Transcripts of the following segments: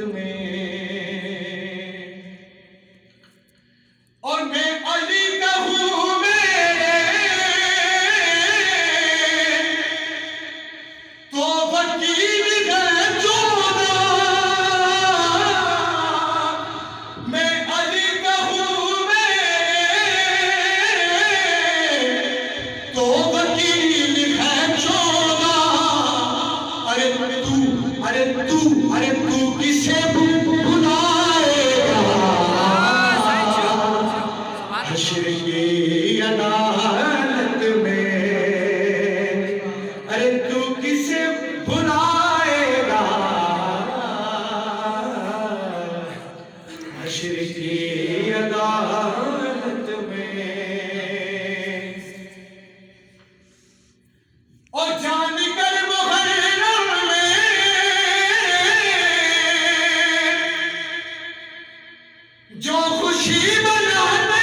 में। और मैं अली का हूँ मेरे तो वकील है चौदह। मैं अली का हूँ मेरे तो वकील है चौदह। अरे तू किसे बुलाएगा हश्र की अदालत में। अरे तू किसे बुलाएगा हश्र की अदालत में। और जान कर मुहर्रम में जो खुशी मनाते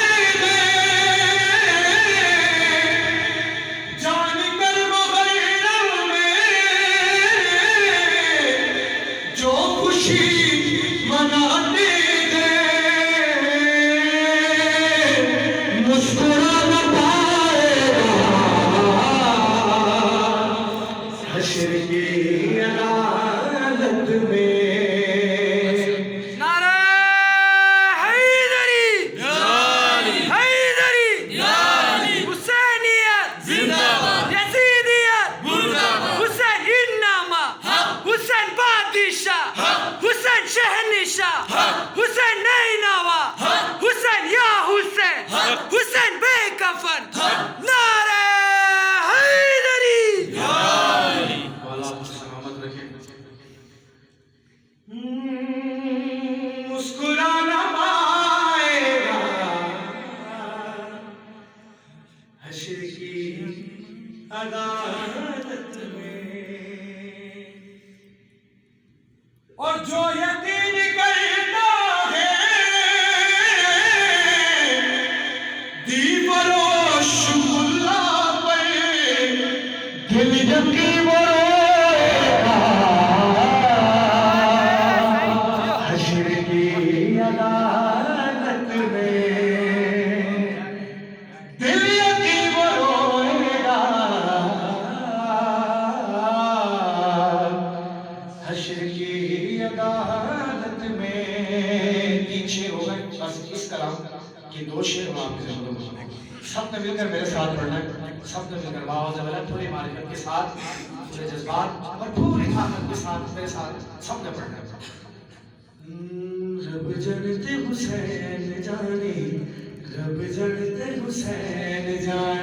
मनाते मुस्कुरा न पाएगा हश्र की अदालत में। नारा हैदरी हैदरी हुसैनियत जिंदाबाद यजीदियत मुर्दाबाद हुसैन इन्नामा हुसैन बादशाह हुसैन शहनशाह हुसैन नैनावा हुसैन या हुसैन हुसैन बेकफन नारे हैदरी। मुस्कुरा न पाएगा हश्र की अदालत में। और जो यकीन करता है दीवारों शुल्ला पर दिल यकीन रोएगा हश्र की अदालत में। दिल यकीन रोएगा हश्र की अदालत में। 3 शेर हो गए बस इस कलाम के 2 शेर हम आपके सामने बोलेंगे। सबने मिलकर मेरे साथ पढ़ना है। सबने मिलकर बावजह पूरी मार्केट के साथ पूरे जज्बात और पूरी ताकत के साथ मेरे साथ सबने पढ़ना है। रब जनते हुसैन जाने रब जनते हुसैन जाने